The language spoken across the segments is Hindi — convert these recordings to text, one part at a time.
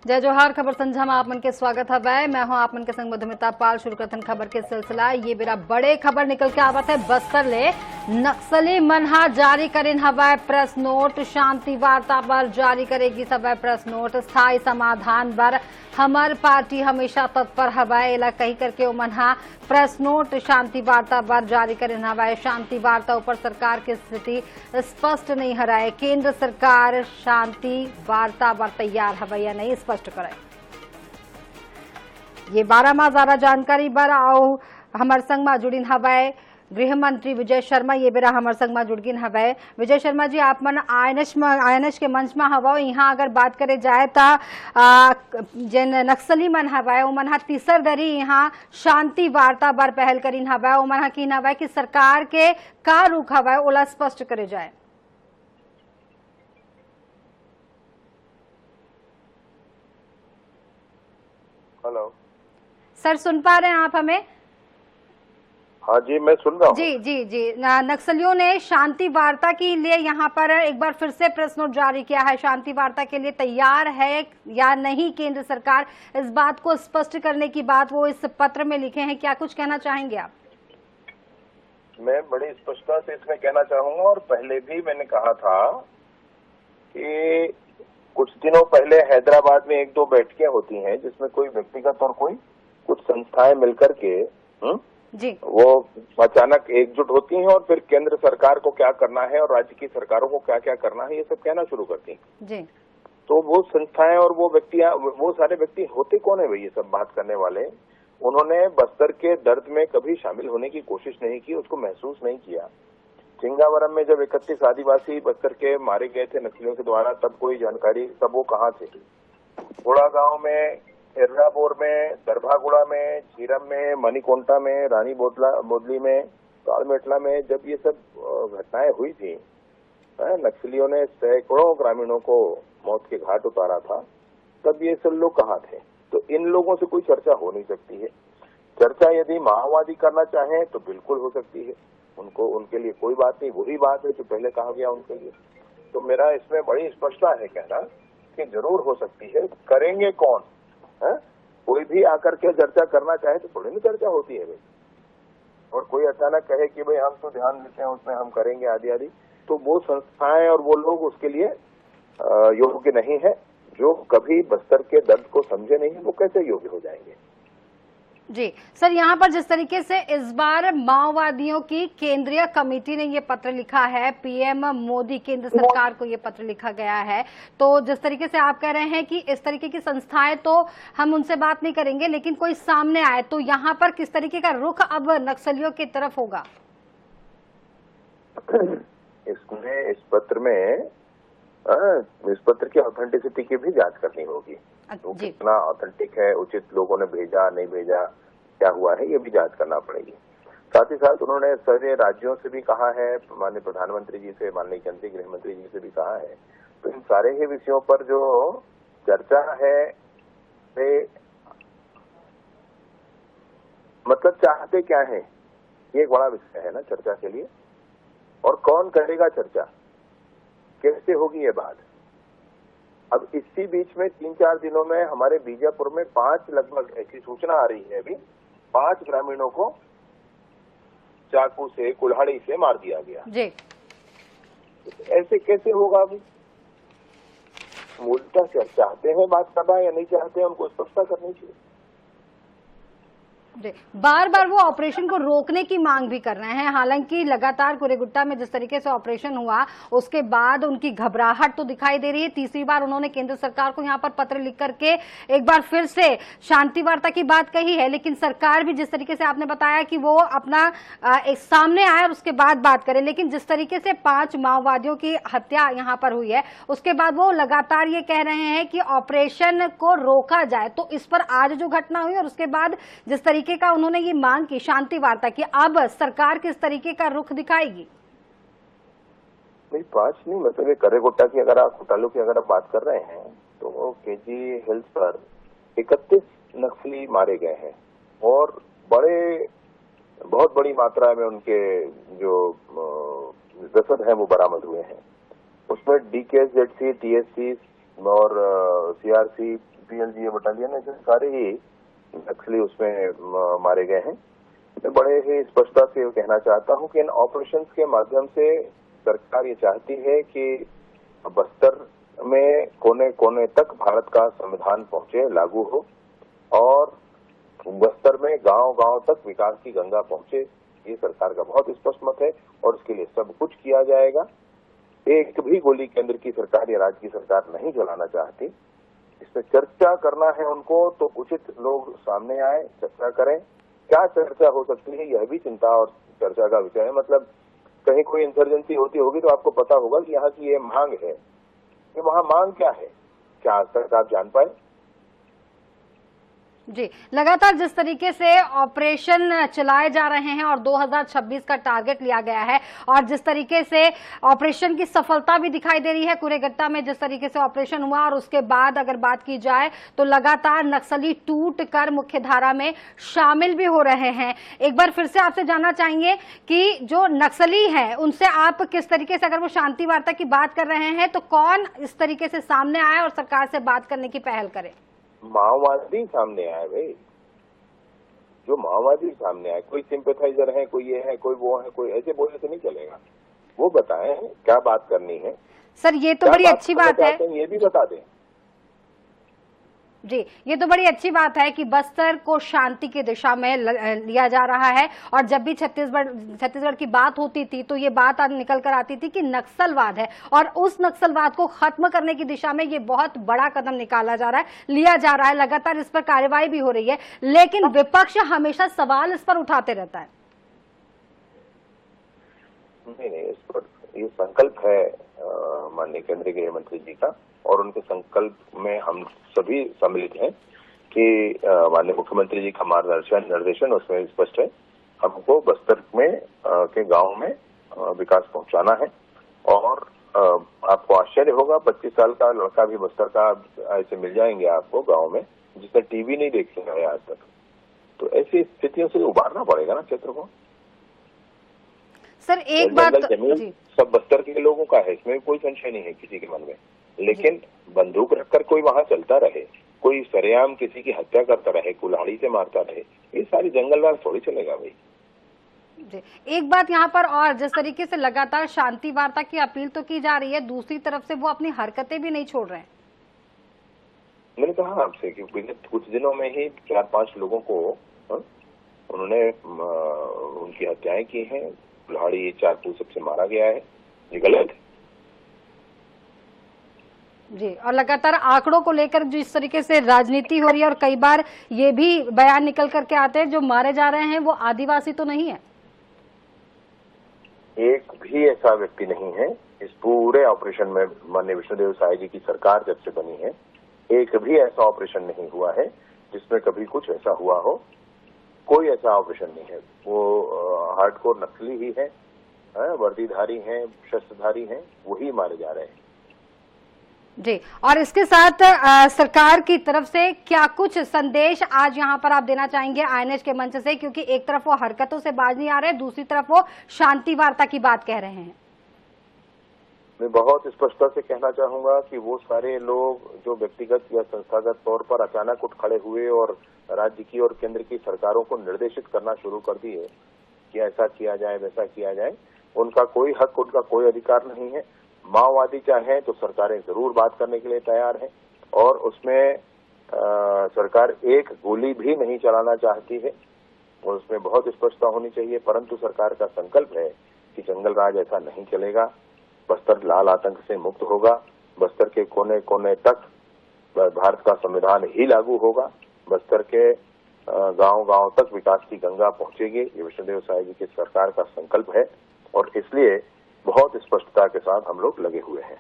जय जोहार। खबर संझा में आप मन के स्वागत है। मैं हूं आप मन के संग मधुमिता पाल। शुरू करथन खबर के सिलसिला। ये बेरा बड़े खबर निकल के आवत है बस्तर ले। नक्सली मनहा जारी करेन हवाए प्रेस नोट। शांति वार्ता पर जारी करेगी सब प्रेस नोट। स्थायी समाधान पर हमार पार्टी हमेशा तत्पर हवाए एला कही करके वो मनहा प्रेस नोट शांति वार्ता पर जारी करेन हवाए। शांति वार्ता ऊपर सरकार की स्थिति स्पष्ट नहीं हराए। केंद्र सरकार शांति वार्ता पर तैयार हवाए या नहीं स्पष्ट करे। ये 12 माह ज्यादा जानकारी बर आओ हमार संग में जुड़ीन हवाए गृह मंत्री विजय शर्मा। ये बेरा हमार संग में जुड़ गिन हवाए। विजय शर्मा जी, आप मन आईएनएच के मंच में हवा। यहाँ अगर बात करे जाए तो जिन नक्सली मन हवाए वो मन तीसर दरी यहाँ शांति वार्ता बर पहल करीन हवाए। वो मन की हवाए कि सरकार के का रुख हवाए ओला स्पष्ट करे जाए। हेलो सर, सुन पा रहे हैं आप हमें? हाँ जी, मैं सुन रहा हूँ। जी जी जी। नक्सलियों ने शांति वार्ता के लिए यहाँ पर एक बार फिर से प्रेस नोट जारी किया है। शांति वार्ता के लिए तैयार है या नहीं केंद्र सरकार, इस बात को स्पष्ट करने की बात वो इस पत्र में लिखे हैं। क्या कुछ कहना चाहेंगे आप? मैं बड़ी स्पष्टता से इसमें कहना चाहूंगा, और पहले भी मैंने कहा था कि कुछ दिनों पहले हैदराबाद में 1-2 बैठकें होती हैं जिसमें कोई व्यक्तिगत और कोई कुछ संस्थाएं मिलकर के जी वो अचानक एकजुट होती हैं और फिर केंद्र सरकार को क्या करना है और राज्य की सरकारों को क्या क्या करना है ये सब कहना शुरू करती हैं। जी। तो वो संस्थाएं और वो व्यक्तियां, वो सारे व्यक्ति होते कौन है भाई ये सब बात करने वाले? उन्होंने बस्तर के दर्द में कभी शामिल होने की कोशिश नहीं की, उसको महसूस नहीं किया। चिंगावरम में जब 31 आदिवासी बस्तर के मारे गए थे नक्सलियों के द्वारा, तब कोई जानकारी, तब वो कहाँ थे? घोड़ा गांव में, एर्राबोर में, दरभागुड़ा में, झीरम में, मणिकोंटा में, रानी बोदली में, कालमेटला में जब ये सब घटनाएं हुई थी, नक्सलियों ने सैकड़ों ग्रामीणों को मौत के घाट उतारा था, तब ये सब लोग कहाँ थे? तो इन लोगों से कोई चर्चा हो नहीं सकती है। चर्चा यदि माओवादी करना चाहें तो बिल्कुल हो सकती है, उनको, उनके लिए कोई बात नहीं। वही बात है जो पहले कहा गया उनके लिए। तो मेरा इसमें बड़ी स्पष्टता है कहना कि जरूर हो सकती है। करेंगे कौन? कोई भी आकर के चर्चा करना चाहे तो थोड़ी ना चर्चा होती है भाई। और कोई अचानक कहे कि भाई हम तो ध्यान देते हैं उसमें, हम करेंगे आदि आदि, तो वो संस्थाएं और वो लोग उसके लिए योग्य नहीं है। जो कभी बस्तर के दर्द को समझे नहीं, वो कैसे योग्य हो जाएंगे? जी सर, यहाँ पर जिस तरीके से इस बार माओवादियों की केंद्रीय कमेटी ने ये पत्र लिखा है, पीएम मोदी केंद्र सरकार को ये पत्र लिखा गया है, तो जिस तरीके से आप कह रहे हैं कि इस तरीके की संस्थाएं तो हम उनसे बात नहीं करेंगे, लेकिन कोई सामने आए तो यहाँ पर किस तरीके का रुख अब नक्सलियों की तरफ होगा? इसमें, इस पत्र में, इस पत्र की ऑथेंटिसिटी की भी जांच करनी होगी। तो कितना ऑथेंटिक है, उचित लोगों ने भेजा नहीं भेजा, क्या हुआ है, ये भी जांच करना पड़ेगी। साथ ही साथ उन्होंने सारे राज्यों से भी कहा है, माननीय प्रधानमंत्री जी से, माननीय केंद्रीय गृह मंत्री जी से भी कहा है। तो इन सारे ही विषयों पर जो चर्चा है, वे मतलब चाहते क्या है, ये एक बड़ा विषय है ना चर्चा के लिए। और कौन करेगा चर्चा, कैसे होगी ये बात? अब इसी बीच में 3-4 दिनों में हमारे बीजापुर में 5 लगभग ऐसी सूचना आ रही है, अभी 5 ग्रामीणों को चाकू से, कुल्हाड़ी से मार दिया गया। जी। ऐसे कैसे होगा? अभी मूलतः क्या चाहते हैं बात करना या नहीं चाहते हैं, उनको स्पष्टता करनी चाहिए। बार बार वो ऑपरेशन को रोकने की मांग भी कर रहे हैं। हालांकि लगातार कुरेगुट्टा में जिस तरीके से ऑपरेशन हुआ उसके बाद उनकी घबराहट तो दिखाई दे रही है। तीसरी बार उन्होंने केंद्र सरकार को यहाँ पर पत्र लिख करके एक बार फिर से शांति वार्ता की बात कही है, लेकिन सरकार भी जिस तरीके से आपने बताया कि वो अपना एक सामने आए और उसके बाद बात करे, लेकिन जिस तरीके से 5 माओवादियों की हत्या यहाँ पर हुई है उसके बाद वो लगातार ये कह रहे हैं कि ऑपरेशन को रोका जाए। तो इस पर आज जो घटना हुई और उसके बाद जिस तरीके का उन्होंने ये मांग की शांति वार्ता की, अब सरकार किस तरीके का रुख दिखाएगी? नहीं, 5 नहीं, मतलब करेगुट्टा की अगर आप, घोटालों की अगर आप बात कर रहे हैं तो केजी हिल्स पर 31 नक्सली मारे गए हैं और बहुत बड़ी मात्रा में उनके जो जसद हैं वो बरामद हुए हैं। उसमें DKZC, TSC और CRC PLGA बटालियन है, सारे ही नक्सली उसमें मारे गए हैं। मैं बड़े ही स्पष्टता से कहना चाहता हूं कि इन ऑपरेशंस के माध्यम से सरकार ये चाहती है कि बस्तर में कोने कोने तक भारत का संविधान पहुंचे, लागू हो, और बस्तर में गांव गांव तक विकास की गंगा पहुंचे। ये सरकार का बहुत स्पष्ट मत है और इसके लिए सब कुछ किया जाएगा। एक भी गोली केंद्र की सरकार या राज्य की सरकार नहीं चलाना चाहती। इसमें चर्चा करना है उनको तो उचित लोग सामने आए, चर्चा करें। क्या चर्चा हो सकती है यह भी चिंता और चर्चा का विषय है। मतलब कहीं कोई इंसर्जेंसी होती होगी तो आपको पता होगा कि यहाँ की ये मांग है, ये वहां मांग क्या है, क्या आज तक आप जान पाए? जी, लगातार जिस तरीके से ऑपरेशन चलाए जा रहे हैं और 2026 का टारगेट लिया गया है और जिस तरीके से ऑपरेशन की सफलता भी दिखाई दे रही है, कुरेगट्टा में जिस तरीके से ऑपरेशन हुआ और उसके बाद अगर बात की जाए तो लगातार नक्सली टूट कर मुख्यधारा में शामिल भी हो रहे हैं। एक बार फिर से आपसे जानना चाहेंगे कि जो नक्सली हैं उनसे आप किस तरीके से, अगर वो शांति वार्ता की बात कर रहे हैं तो कौन इस तरीके से सामने आए और सरकार से बात करने की पहल करे? माओवादी सामने आए भाई, जो माओवादी सामने आए, कोई सिंपैथाइजर है, कोई ये है, कोई वो है, कोई ऐसे बोलने से नहीं चलेगा। वो बताएं क्या बात करनी है। सर ये तो बड़ी अच्छी बात है, ये भी बता दें। जी, ये तो बड़ी अच्छी बात है कि बस्तर को शांति की दिशा में लिया जा रहा है। और जब भी छत्तीसगढ़ की बात होती थी तो ये बात निकल कर आती थी कि नक्सलवाद है और उस नक्सलवाद को खत्म करने की दिशा में ये बहुत बड़ा कदम निकाला जा रहा है, लिया जा रहा है। लगातार इस पर कार्रवाई भी हो रही है, लेकिन विपक्ष हमेशा सवाल इस पर उठाते रहता है। नहीं, इस पर ये संकल्प है माननीय केंद्रीय गृह मंत्री जी का, और उनके संकल्प में हम सभी सम्मिलित हैं कि माननीय मुख्यमंत्री जी का मार्गदर्शन निर्देशन उसमें स्पष्ट है। हमको बस्तर में के गांव में विकास पहुंचाना है। और आपको आश्चर्य होगा, 25 साल का लड़का भी बस्तर का ऐसे मिल जाएंगे आपको गांव में, जिसने टीवी नहीं देखा है आज तक। तो ऐसी स्थितियों से उबारना पड़ेगा ना क्षेत्र को। सर एक बात, जमीन सब बस्तर के लोगों का है, इसमें कोई संशय नहीं है किसी के मन में, लेकिन बंदूक रखकर कोई वहां चलता रहे, कोई सरेआम किसी की हत्या करता रहे, कुल्हाड़ी से मारता रहे, ये सारी जंगल राज थोड़ी चलेगा भाई। जी, एक बात यहाँ पर, और जिस तरीके से लगातार शांति वार्ता की अपील तो की जा रही है, दूसरी तरफ से वो अपनी हरकतें भी नहीं छोड़ रहे हैं। मैंने कहा आपसे कि कुछ दिनों में ही 4-5 लोगों को उन्होंने उनकी हत्याएं की हैं, कुल्हाड़ी चाकू सबसे मारा गया है, ये गलत है। जी, और लगातार आंकड़ों को लेकर जिस तरीके से राजनीति हो रही है और कई बार ये भी बयान निकल करके आते हैं जो मारे जा रहे हैं वो आदिवासी तो नहीं है। एक भी ऐसा व्यक्ति नहीं है इस पूरे ऑपरेशन में। माननीय विष्णुदेव साय जी की सरकार जब से बनी है, एक भी ऐसा ऑपरेशन नहीं हुआ है जिसमें कभी कुछ ऐसा हुआ हो। कोई ऐसा ऑपरेशन नहीं है। वो हार्डकोर नक्सली ही है, वर्दीधारी हैं, शस्त्रधारी हैं, वही मारे जा रहे हैं। जी, और इसके साथ सरकार की तरफ से क्या कुछ संदेश आज यहाँ पर आप देना चाहेंगे INH के मंच से, क्योंकि एक तरफ वो हरकतों से बाज नहीं आ रहे, दूसरी तरफ वो शांति वार्ता की बात कह रहे हैं। मैं बहुत स्पष्टता से कहना चाहूंगा कि वो सारे लोग जो व्यक्तिगत या संस्थागत तौर पर अचानक उठ खड़े हुए और राज्य की और केंद्र की सरकारों को निर्देशित करना शुरू कर दिए कि ऐसा किया जाए, वैसा किया जाए, उनका कोई हक, उनका कोई अधिकार नहीं है। माओवादी चाहें तो सरकारें जरूर बात करने के लिए तैयार हैं, और उसमें सरकार एक गोली भी नहीं चलाना चाहती है, और उसमें बहुत स्पष्टता होनी चाहिए। परंतु सरकार का संकल्प है कि जंगल राज ऐसा नहीं चलेगा, बस्तर लाल आतंक से मुक्त होगा, बस्तर के कोने कोने तक भारत का संविधान ही लागू होगा, बस्तर के गांव गांव तक विकास की गंगा पहुंचेगी। ये विष्णुदेव साय जी की सरकार का संकल्प है, और इसलिए बहुत स्पष्टता के साथ हम लोग लगे हुए हैं।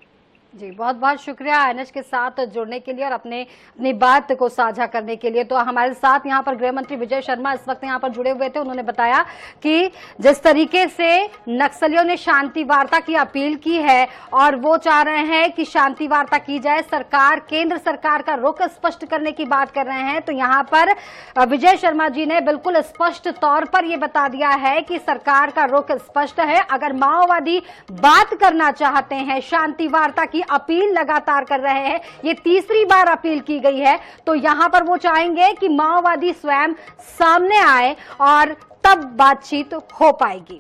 जी, बहुत बहुत शुक्रिया INH के साथ जुड़ने के लिए और अपनी बात को साझा करने के लिए। तो हमारे साथ यहाँ पर गृह मंत्री विजय शर्मा इस वक्त यहाँ पर जुड़े हुए थे। उन्होंने बताया कि जिस तरीके से नक्सलियों ने शांति वार्ता की अपील की है और वो चाह रहे हैं कि शांति वार्ता की जाए, सरकार, केंद्र सरकार का रुख स्पष्ट करने की बात कर रहे हैं। तो यहाँ पर विजय शर्मा जी ने बिल्कुल स्पष्ट तौर पर ये बता दिया है कि सरकार का रुख स्पष्ट है। अगर माओवादी बात करना चाहते हैं, शांति वार्ता की अपील लगातार कर रहे हैं। ये तीसरी बार अपील की गई है, तो यहां पर वो चाहेंगे कि माओवादी स्वयं सामने आए और तब बातचीत हो पाएगी।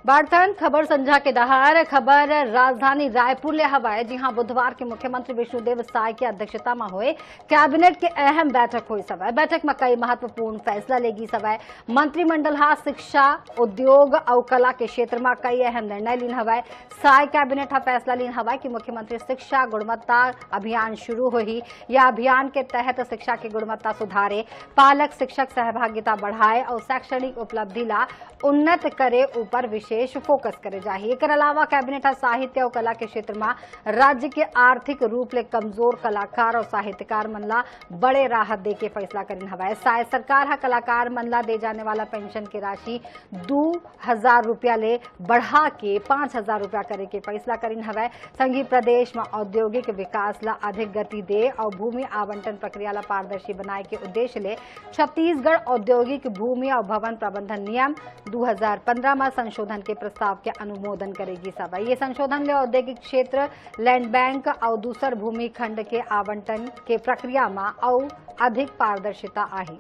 बाढ़थन खबर संझा के दहार खबर राजधानी रायपुर ले हवाए। जी हां, बुधवार के मुख्यमंत्री विष्णुदेव साय की अध्यक्षता में हुए कैबिनेट के अहम बैठक हुई सवै। बैठक में कई महत्वपूर्ण फैसला लेगी सवै। मंत्रिमंडल हा शिक्षा, उद्योग और कला के क्षेत्र में कई अहम निर्णय लीन हवाए। साय कैबिनेट हा फैसला लीन हवाए कि मुख्यमंत्री शिक्षा गुणवत्ता अभियान शुरू हुई। यह अभियान के तहत शिक्षा की गुणवत्ता सुधारे, पालक शिक्षक सहभागिता बढ़ाए और शैक्षणिक उपलब्धि ला उन्नत करे ऊपर विशेष फोकस करे जाए। एक अलावा कैबिनेट साहित्य और कला के क्षेत्र में राज्य के आर्थिक रूप ले कमजोर कलाकार और साहित्यकार मनला बड़े राहत दे के फैसला करीन हवा। साय सरकार हा कलाकार मनला दे जाने वाला पेंशन की राशि 2000 रुपया ले बढ़ा के 5000 रुपया करे के फैसला करीन हवा। संघीय प्रदेश में औद्योगिक विकास ला अधिक गति दे और भूमि आवंटन प्रक्रिया ला पारदर्शी बनाए के उद्देश्य ले छत्तीसगढ़ औद्योगिक भूमि और भवन प्रबंधन नियम 2015 में संशोधन के प्रस्ताव के अनुमोदन करेगी सभा। ये संशोधन ले औद्योगिक क्षेत्र, लैंड बैंक और दूसर भूमि खंड के आवंटन के प्रक्रिया में और अधिक पारदर्शिता आई।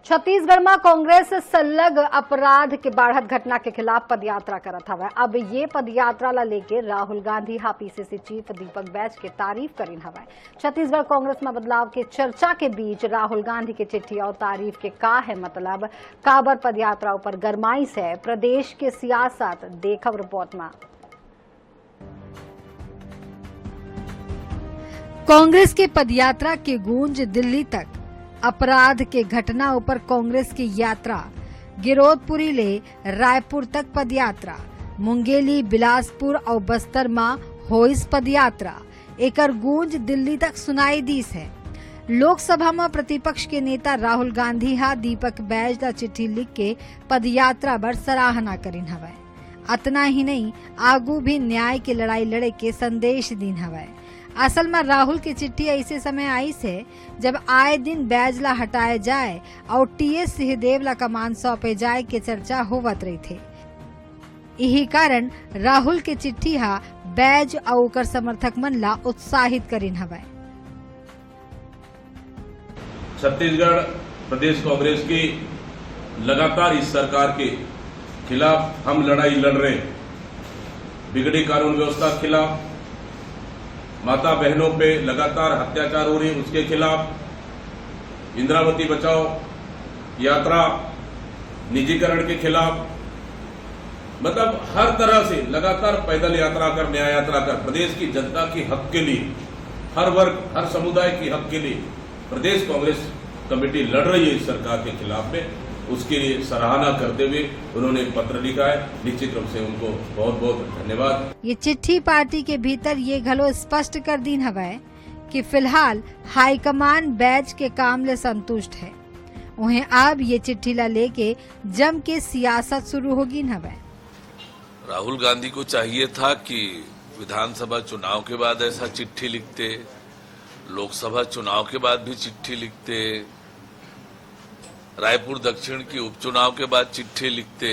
छत्तीसगढ़ में कांग्रेस संलग्न अपराध के बढ़त घटना के खिलाफ पदयात्रा करत हवे। अब ये पदयात्रा ला लेके राहुल गांधी हा पीसीसी चीफ दीपक बैज के तारीफ करीन हवे। छत्तीसगढ़ कांग्रेस में बदलाव के चर्चा के बीच राहुल गांधी के चिट्ठी और तारीफ के का है मतलब, काबर पदयात्रा पर गरमाइश है प्रदेश के सियासत, देखब रिपोर्ट में। कांग्रेस के पदयात्रा के गूंज दिल्ली तक। अपराध के घटना ऊपर कांग्रेस की यात्रा, गिरोधपुरी ले रायपुर तक पदयात्रा, मुंगेली, बिलासपुर और बस्तर में होइस पदयात्रा। एकर गूंज दिल्ली तक सुनाई दीस है। लोकसभा में प्रतिपक्ष के नेता राहुल गांधी हा दीपक बैज ला चिट्ठी लिख के पदयात्रा पर सराहना करीन हवे। अतना ही नहीं, आगू भी न्याय की लड़ाई लड़े के संदेश दीन हवे। असल में राहुल की चिट्ठी ऐसे समय आई से जब आए दिन बैज ला हटाए जाए और टीएस सिंहदेव ला कमान सौंपे जाए के चर्चा होवत रही थे। यही कारण राहुल के चिट्ठी हा बैज और ओकर समर्थक मन ला उत्साहित करीन हवे। छत्तीसगढ़ प्रदेश कांग्रेस की लगातार इस सरकार के खिलाफ हम लड़ाई लड़ रहे हैं। बिगड़ी कानून व्यवस्था के खिलाफ, माता बहनों पे लगातार अत्याचार हो रही है उसके खिलाफ, इंदिरावती बचाओ यात्रा निजीकरण के खिलाफ, मतलब हर तरह से लगातार पैदल यात्रा कर, न्याय यात्रा कर, प्रदेश की जनता की हक के लिए, हर वर्ग, हर समुदाय की हक के लिए प्रदेश कांग्रेस कमेटी लड़ रही है इस सरकार के खिलाफ में। उसके लिए सराहना करते हुए उन्होंने पत्र लिखा है। निश्चित रूप से उनको बहुत बहुत धन्यवाद। ये चिट्ठी पार्टी के भीतर ये घलो स्पष्ट कर दीन हवे कि फिलहाल हाईकमान बैच के काम ले संतुष्ट है। उन्हें अब ये चिट्ठी ला लेके जम के सियासत शुरू होगी न हवे। राहुल गांधी को चाहिए था कि विधानसभा चुनाव के बाद ऐसा चिट्ठी लिखते, लोकसभा चुनाव के बाद भी चिट्ठी लिखते, रायपुर दक्षिण की उपचुनाव के बाद चिट्ठी लिखते,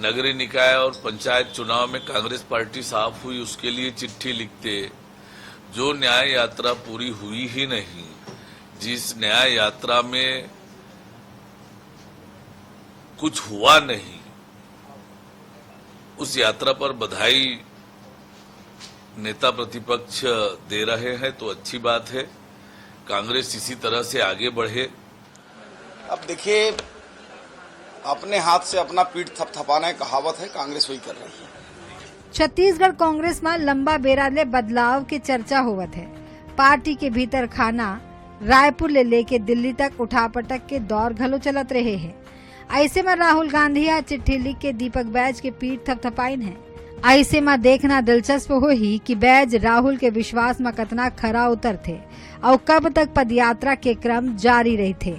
नगरीय निकाय और पंचायत चुनाव में कांग्रेस पार्टी साफ हुई उसके लिए चिट्ठी लिखते। जो न्याय यात्रा पूरी हुई ही नहीं, जिस न्याय यात्रा में कुछ हुआ नहीं, उस यात्रा पर बधाई नेता प्रतिपक्ष दे रहे हैं तो अच्छी बात है। कांग्रेस इसी तरह से आगे बढ़े। अब देखिए, अपने हाथ से अपना पीठ थपथपाना कहावत है, कांग्रेस वही कर रही है। छत्तीसगढ़ कांग्रेस में लंबा बेरा ले बदलाव के चर्चा होवत है। पार्टी के भीतर खाना रायपुर ले लेके दिल्ली तक उठापटक के दौर घलो चलत रहे हैं। ऐसे में राहुल गांधी आज चिट्ठी लिख के दीपक बैज के पीठ थपथपाइन है। ऐसे में देखना दिलचस्प हो ही कि बैज राहुल के विश्वास में कतना खरा उतर थे और कब तक पदयात्रा के क्रम जारी रही थे।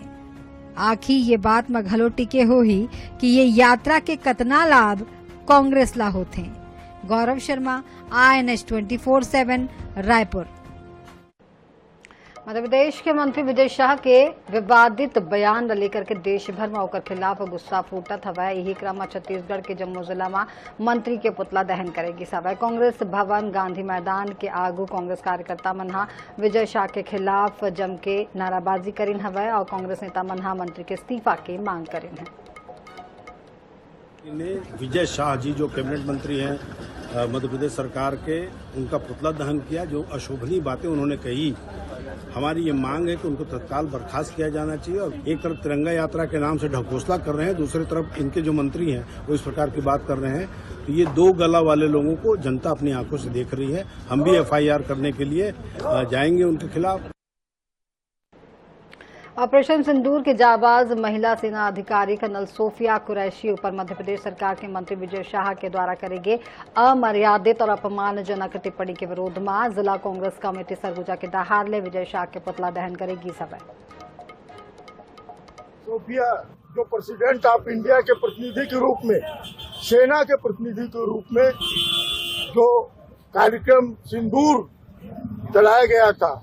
आखिर ये बात में घलो टिके हो ही कि ये यात्रा के कतना लाभ कांग्रेस ला होते। गौरव शर्मा, INS 24/7 रायपुर। मध्य प्रदेश के मंत्री विजय शाह के विवादित बयान न लेकर के देश भर में ओकर खिलाफ गुस्सा फूटत हवै। यही क्रम में छत्तीसगढ़ के जम्मू जिला में मंत्री के पुतला दहन करेगी सवै। कांग्रेस भवन गांधी मैदान के आगू कांग्रेस कार्यकर्ता मनहा विजय शाह के खिलाफ जम के नाराबाजी करीन हवै और कांग्रेस नेता मनहा मंत्री के इस्तीफा की मांग करीन है। विजय शाह जी जो कैबिनेट मंत्री हैं मध्य प्रदेश सरकार के, उनका पुतला दहन किया। जो अशोभनीय बातें उन्होंने कही, हमारी ये मांग है कि उनको तत्काल बर्खास्त किया जाना चाहिए। और एक तरफ तिरंगा यात्रा के नाम से ढकोसला कर रहे हैं, दूसरी तरफ इनके जो मंत्री हैं वो इस प्रकार की बात कर रहे हैं। तो ये दो गला वाले लोगों को जनता अपनी आंखों से देख रही है। हम भी FIR करने के लिए जाएंगे उनके खिलाफ। ऑपरेशन सिंदूर के जाबाज महिला सेना अधिकारी कर्नल सोफिया कुरैशी ऊपर मध्य प्रदेश सरकार के मंत्री विजय शाह के द्वारा करेंगे अमर्यादित और अपमानजनक टिप्पणी के विरोध में जिला कांग्रेस कमेटी सरगुजा के दहाड़ले विजय शाह के पुतला दहन करेगी सभा। सोफिया जो प्रेसिडेंट ऑफ इंडिया के प्रतिनिधि के रूप में, सेना के प्रतिनिधि के रूप में जो कार्यक्रम सिंदूर चलाया गया था,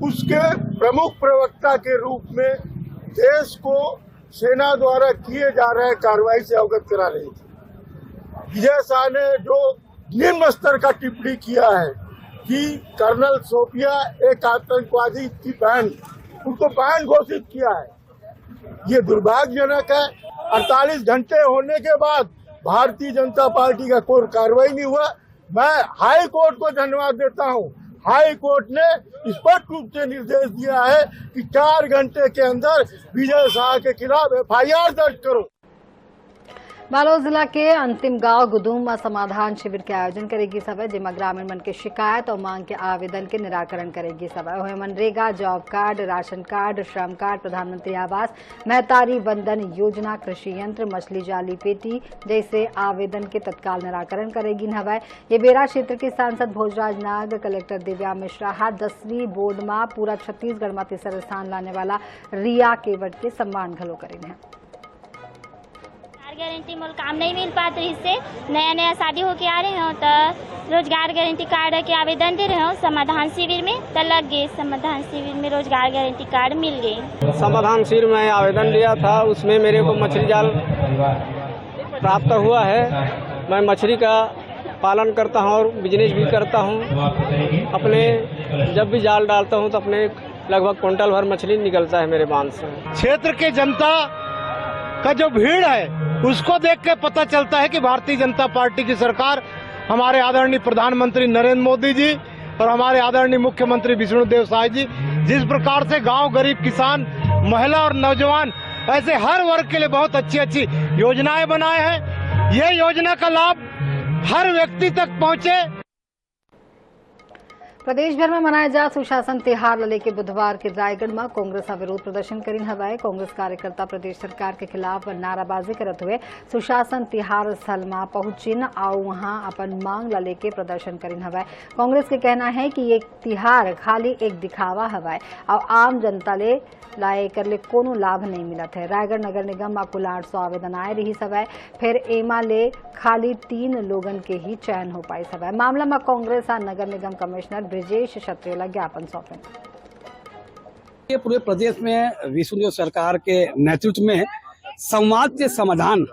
उसके प्रमुख प्रवक्ता के रूप में देश को सेना द्वारा किए जा रहे कार्रवाई से अवगत करा रही थी। विजय शाह ने जो निम्न स्तर का टिप्पणी किया है कि कर्नल सोफिया एक आतंकवादी की बहन, उनको बहन घोषित किया है, ये दुर्भाग्यजनक है। 48 घंटे होने के बाद भारतीय जनता पार्टी का कोई कार्रवाई नहीं हुआ। मैं हाई कोर्ट को धन्यवाद देता हूँ। हाई कोर्ट ने स्पष्ट रूप से निर्देश दिया है कि 4 घंटे के अंदर विजय शाह के खिलाफ FIR दर्ज करो। बालोद जिला के अंतिम गांव गुदुम में समाधान शिविर के आयोजन करेगी सभा, जिसमें ग्रामीण मन के शिकायत और मांग के आवेदन के निराकरण करेगी सभा। वह MNREGA, job card, ration card, श्रम कार्ड, प्रधानमंत्री आवास, महतारी वंदन योजना, कृषि यंत्र, मछली जाली पेटी जैसे आवेदन के तत्काल निराकरण करेगी हवा। ये बेरा क्षेत्र के सांसद भोजराज नाग, कलेक्टर दिव्या मिश्रा 10वीं बोर्ड में पूरा छत्तीसगढ़ में तीसरा स्थान लाने वाला रिया केवट के सम्मान घलो करेंगे। गारंटी मोल काम नहीं मिल पाते, इससे नया शादी होके आ रहे हो तो रोजगार गारंटी कार्ड के आवेदन दे रहे हो समाधान शिविर में, तो लग गए समाधान शिविर में रोजगार गारंटी कार्ड मिल गए। समाधान शिविर में आवेदन दिया था, उसमें मेरे को मछली जाल प्राप्त हुआ है। मैं मछली का पालन करता हूँ और बिजनेस भी करता हूँ। अपने जब भी जाल डालता हूँ तो अपने लगभग क्विंटल भर मछली निकलता है मेरे बांध से। क्षेत्र के जनता का जो भीड़ है उसको देख के पता चलता है कि भारतीय जनता पार्टी की सरकार, हमारे आदरणीय प्रधानमंत्री नरेंद्र मोदी जी और हमारे आदरणीय मुख्यमंत्री विष्णुदेव साय जी जिस प्रकार से गांव, गरीब, किसान, महिला और नौजवान ऐसे हर वर्ग के लिए बहुत अच्छी अच्छी योजनाएं बनाए हैं। ये योजना का लाभ हर व्यक्ति तक पहुंचे। प्रदेश भर में मनाया जा सुशासन तिहार लले के बुधवार के रायगढ़ में कांग्रेस विरोध प्रदर्शन करीन हवाए। कांग्रेस कार्यकर्ता प्रदेश सरकार के खिलाफ नाराबाजी करते हुए सुशासन तिहार स्थल में पहुंचिन और वहां अपन मांग लले के प्रदर्शन करीन हवाए। कांग्रेस के कहना है कि ये तिहार खाली एक दिखावा हवाए और आम जनता ले लाए कर ले कोनो लाभ नहीं मिलत है। रायगढ़ नगर निगम में कुल 800 आवेदन आए रही सवाए, फिर एमा ले खाली 3 लोगन के ही चयन हो पाई सवाए। मामला में कांग्रेस और नगर निगम कमिश्नर ब्रिजेश क्षत्रियोला ज्ञापन सौंपे। ये पूरे प्रदेश में विष्णुदेव सरकार के नेतृत्व में संवाद के समाधान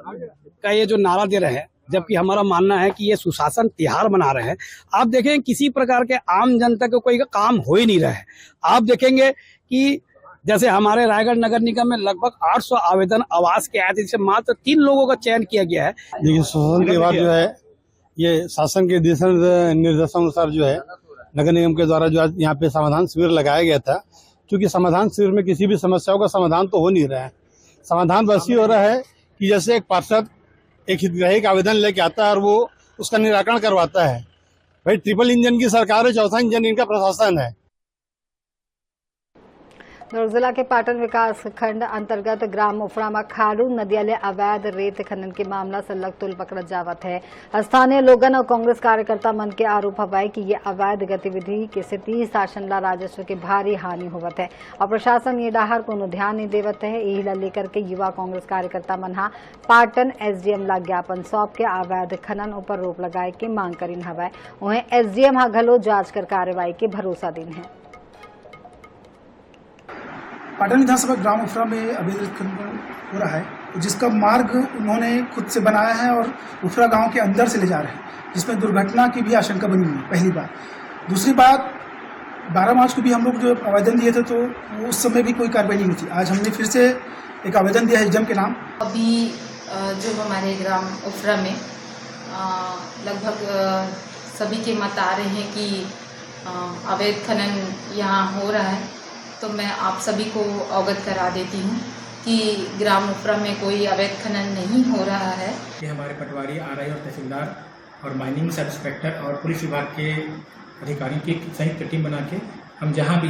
का ये जो नारा दे रहे हैं, जबकि हमारा मानना है कि ये सुशासन तिहार मना रहे हैं। आप देखें किसी प्रकार के आम जनता को कोई काम हो ही नहीं रहा है। आप देखेंगे कि जैसे हमारे रायगढ़ नगर निगम में लगभग 800 आवेदन आवास के आए थे, जिससे मात्र 3 लोगों का चयन किया गया है। लेकिन सुशासन तिहार जो है ये शासन के निर्देशानुसार जो है नगर निगम के द्वारा जो यहाँ पे समाधान शिविर लगाया गया था, क्योंकि समाधान शिविर में किसी भी समस्याओं का समाधान तो हो नहीं रहा है। समाधान बस ही हो रहा है कि जैसे एक पार्षद एक हितग्राही का आवेदन लेके आता है और वो उसका निराकरण करवाता है। भाई ट्रिपल इंजन की सरकार है, चौथा इंजन इनका प्रशासन है। दुर्ग जिला के पाटन विकास खंड अंतर्गत ग्राम उफड़ा में खारू नदियाले अवैध रेत खनन के मामला से लग तुल पकड़ जावत है। स्थानीय लोगन और कांग्रेस कार्यकर्ता मन के आरोप हवाए कि ये अवैध गतिविधि के स्थिति शासन ला राजस्व के भारी हानि होवत है और प्रशासन ये डाहर को ध्यान नहीं देवत है। यही ला लेकर के युवा कांग्रेस कार्यकर्ता मनहा पाटन SDM ला ज्ञापन सौंप के अवैध खनन ऊपर रोक लगाए के मांग करीन हवाए। उन्हें SDM हा घलो जांच कर कार्रवाई के भरोसा दिन है। पाटन विधानसभा ग्राम उफरा में अवैध खनन हो रहा है, जिसका मार्ग उन्होंने खुद से बनाया है और उफरा गांव के अंदर से ले जा रहे हैं, जिसमें दुर्घटना की भी आशंका बनी हुई है। पहली बात। दूसरी बात, 12 मार्च को भी हम लोग जो आवेदन दिए थे तो उस समय भी कोई कार्रवाई नहीं हुई थी। आज हमने फिर से एक आवेदन दिया है जम के नाम। अभी जो हमारे ग्राम उफरा में लगभग सभी के मत आ रहे हैं कि अवैध खनन यहाँ हो रहा है, तो मैं आप सभी को अवगत करा देती हूँ कि ग्राम उफरा में कोई अवैध खनन नहीं हो रहा है। ये हमारे पटवारी, आरआई और तहसीलदार और माइनिंग सब इंस्पेक्टर और पुलिस विभाग के अधिकारियों की संयुक्त टीम बना के हम जहाँ भी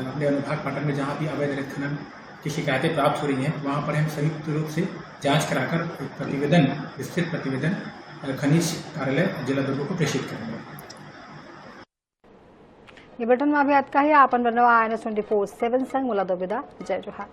अपने अनुभाग पाटन में जहाँ भी अवैध खनन की शिकायतें प्राप्त हो रही हैं, वहाँ पर हम संयुक्त रूप से जांच कराकर प्रतिवेदन, विस्तृत प्रतिवेदन खनिज कार्यालय जिला दुर्ग को प्रेषित करेंगे। ये बटन में अभी आज का ही आपन बनवा INS 24/7 संग मुला दोबिदा जय जोहार।